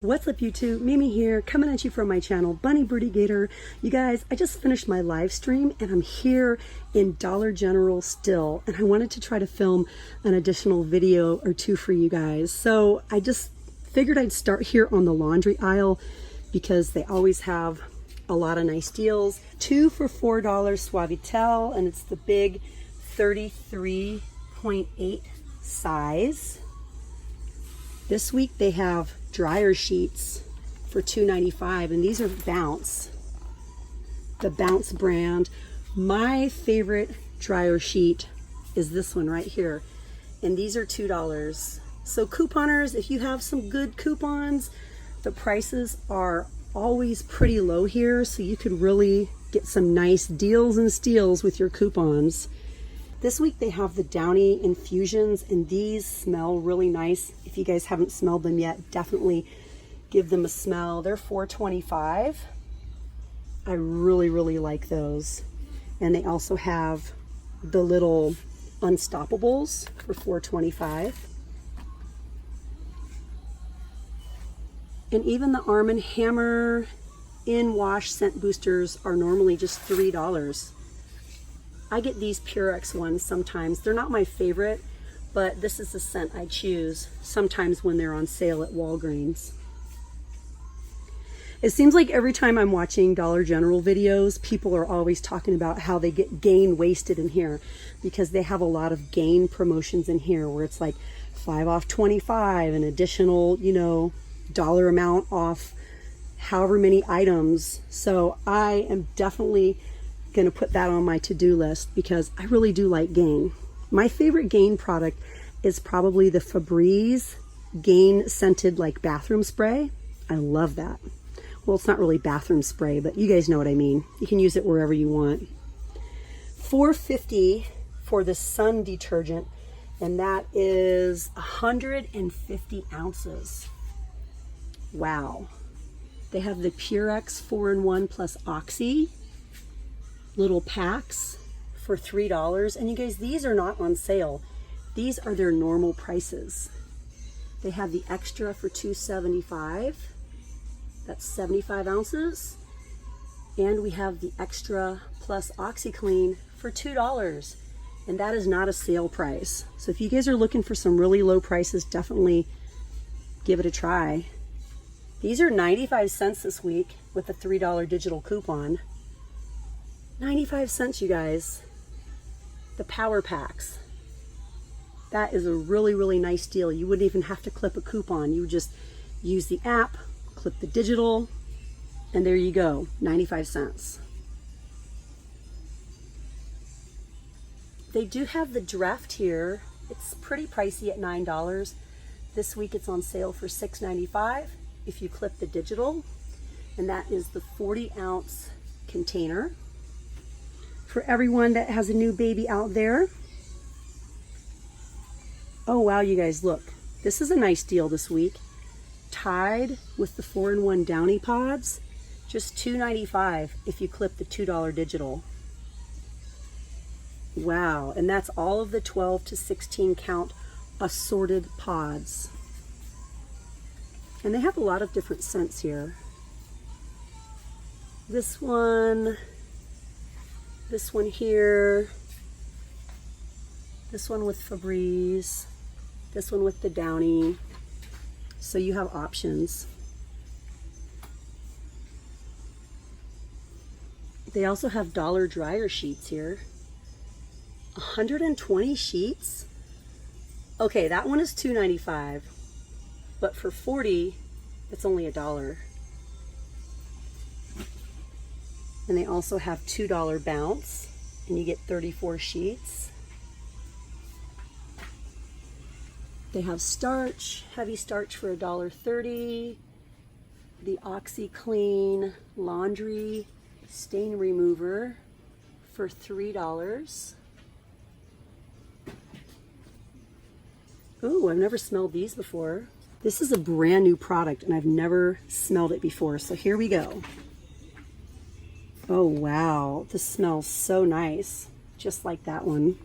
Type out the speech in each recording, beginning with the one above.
What's up YouTube? Mimi here, coming at you from my channel, Bunny Birdy Gator. You guys, I just finished my live stream and I'm here in Dollar General still, and I wanted to try to film an additional video or two for you guys. So I just figured I'd start here on the laundry aisle because they always have a lot of nice deals. 2 for $4 Suavitel, and it's the big 33.8 size. This week they have dryer sheets for $2.95, and these are Bounce, the Bounce brand. My favorite dryer sheet is this one right here, and these are $2. So couponers, if you have some good coupons, the prices are always pretty low here, so you can really get some nice deals and steals with your coupons. This week they have the Downy infusions, and these smell really nice. If you guys haven't smelled them yet, definitely give them a smell. They're $4.25. I really like those. And they also have the little Unstoppables for $4.25. And even the Arm & Hammer in-wash scent boosters are normally just $3. I get these Purex ones sometimes. They're not my favorite, but this is the scent I choose sometimes when they're on sale at Walgreens. It seems like every time I'm watching Dollar General videos, people are always talking about how they get Gain wasted in here because they have a lot of Gain promotions in here where it's like 5 off 25, an additional, dollar amount off however many items. So I am definitely going to put that on my to-do list because I really do like Gain. My favorite Gain product is probably the Febreze Gain scented like bathroom spray. I love that. Well, it's not really bathroom spray, but you guys know what I mean. You can use it wherever you want. $4.50 for the Sun detergent, and that is 150 ounces. Wow. They have the Purex 4-in-1 plus Oxy little packs for $3. And you guys, these are not on sale. These are their normal prices. They have the extra for $2.75. That's 75 ounces. And we have the extra plus OxyClean for $2. And that is not a sale price. So if you guys are looking for some really low prices, definitely give it a try. These are 95 cents this week with a $3 digital coupon. 95 cents, you guys. The power packs. That is a really nice deal. You wouldn't even have to clip a coupon. You would just use the app, clip the digital, and there you go, 95 cents. They do have the Draft here. It's pretty pricey at $9. This week it's on sale for $6.95 if you clip the digital, and that is the 40-ounce container. For everyone that has a new baby out there. Oh wow, you guys, look. This is a nice deal this week. Tide with the 4-in-1 Downy pods, just $2.95 if you clip the $2 digital. Wow, and that's all of the 12 to 16 count assorted pods. And they have a lot of different scents here. This one here, this one with Febreze, this one with the Downy. So you have options. They also have dollar dryer sheets here. 120 sheets. Okay, that one is $2.95, but for 40, it's only $1. And they also have $2 Bounce, and you get 34 sheets. They have starch, heavy starch for $1.30. The OxyClean laundry stain remover for $3. Ooh, I've never smelled these before. This is a brand new product and I've never smelled it before, so here we go. Oh wow, this smells so nice, just like that one.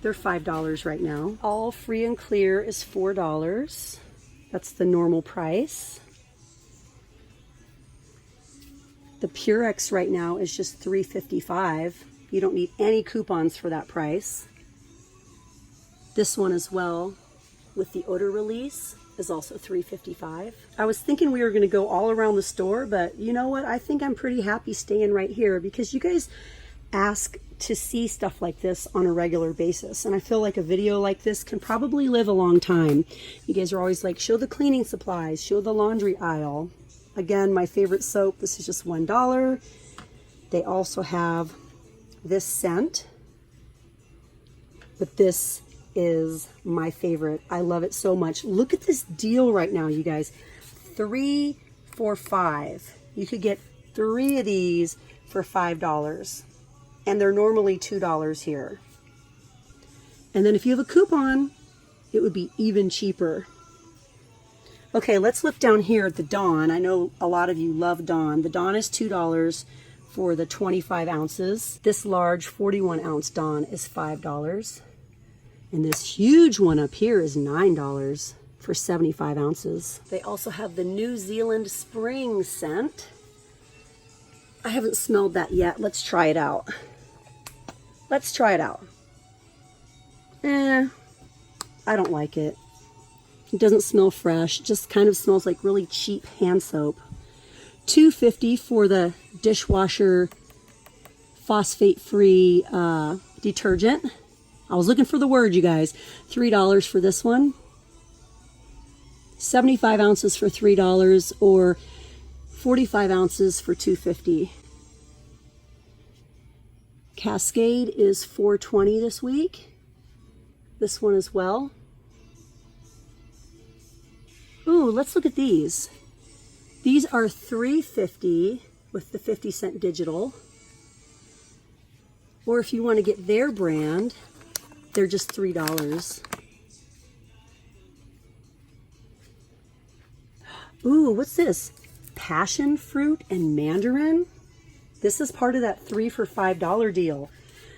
They're $5 right now. All free and clear is $4. That's the normal price. The Purex right now is just $3.55. You don't need any coupons for that price. This one as well, with the odor release, is also $3.55. I was thinking we were going to go all around the store, but you know what? I think I'm pretty happy staying right here because you guys ask to see stuff like this on a regular basis, and I feel like a video like this can probably live a long time. You guys are always like, show the cleaning supplies, show the laundry aisle. Again, my favorite soap, this is just $1. They also have this scent, but this is my favorite. I love it so much. Look at this deal right now, you guys. 3 for $5. You could get 3 of these for $5, and they're normally $2 here. And then if you have a coupon, it would be even cheaper. Okay, let's look down here at the Dawn. I know a lot of you love Dawn. The Dawn is $2 for the 25 ounces. This large 41 ounce Dawn is $5. And this huge one up here is $9 for 75 ounces. They also have the New Zealand Spring scent. I haven't smelled that yet. Let's try it out. Let's try it out. I don't like it. It doesn't smell fresh. It just kind of smells like really cheap hand soap. $2.50 for the dishwasher phosphate-free detergent. I was looking for the word, you guys. $3 for this one. 75 ounces for $3 or 45 ounces for $2.50. Cascade is $4.20 this week. This one as well. Ooh, let's look at these. These are $3.50 with the 50-cent digital. Or if you want to get their brand, they're just $3. Ooh, what's this? Passion fruit and mandarin. This is part of that 3 for $5 deal.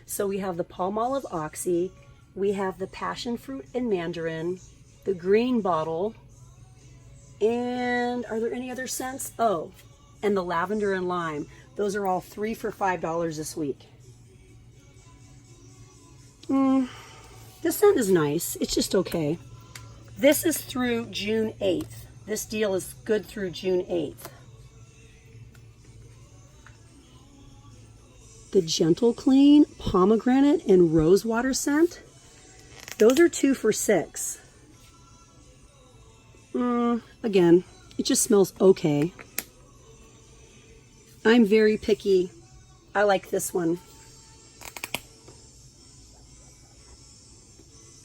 So we have the Palmolive Oxy, we have the passion fruit and mandarin, the green bottle, and are there any other scents? Oh, and the lavender and lime. Those are all 3 for $5 this week. This scent is nice. It's just okay. This is through June 8th. This deal is good through June 8th. The Gentle Clean Pomegranate and Rosewater scent. Those are 2 for $6. Again, it just smells okay. I'm very picky. I like this one.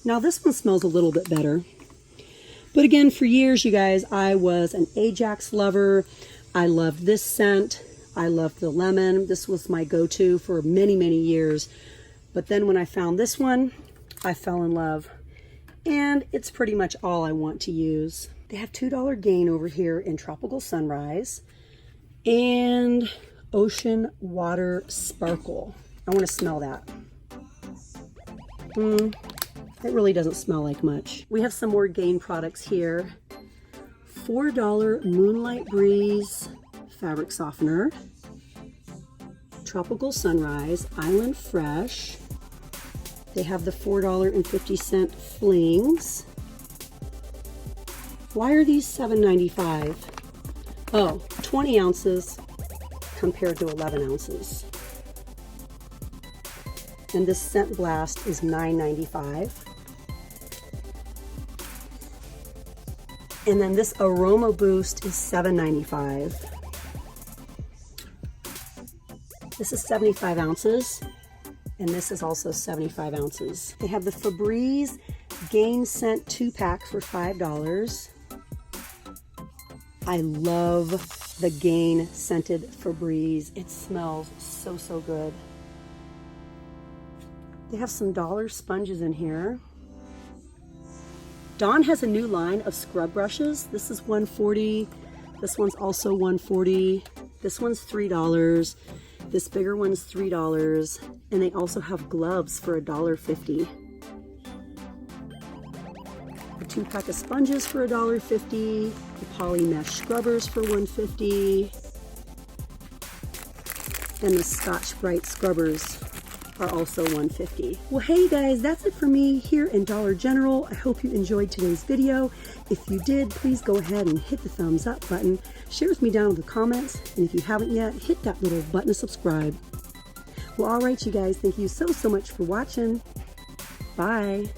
Now this one smells a little bit better. But again, for years, you guys, I was an Ajax lover. I loved this scent. I loved the lemon. This was my go-to for many, many years. But then when I found this one, I fell in love. And it's pretty much all I want to use. They have $2 gain over here in Tropical Sunrise and Ocean Water Sparkle. I want to smell that. It really doesn't smell like much. We have some more Gain products here. $4 Moonlight Breeze Fabric Softener. Tropical Sunrise Island Fresh. They have the $4.50 flings. Why are these $7.95? Oh, 20 ounces compared to 11 ounces. And this Scent Blast is $9.95. And then this Aroma Boost is $7.95. This is 75 ounces. And this is also 75 ounces. They have the Febreze Gain Scent 2-pack for $5. I love the Gain scented Febreze. It smells so, so good. They have some dollar sponges in here. Dawn has a new line of scrub brushes. This is $1.40. This one's also $1.40. This one's $3. This bigger one's $3. And they also have gloves for $1.50. The 2-pack of sponges for $1.50. The poly mesh scrubbers for $1.50. And the Scotch Brite scrubbers are also $1.50. Well, hey guys, that's it for me here in Dollar General. I hope you enjoyed today's video. If you did, please go ahead and hit the thumbs up button. Share with me down in the comments. And if you haven't yet, hit that little button to subscribe. Well, all right, you guys, thank you so much for watching. Bye.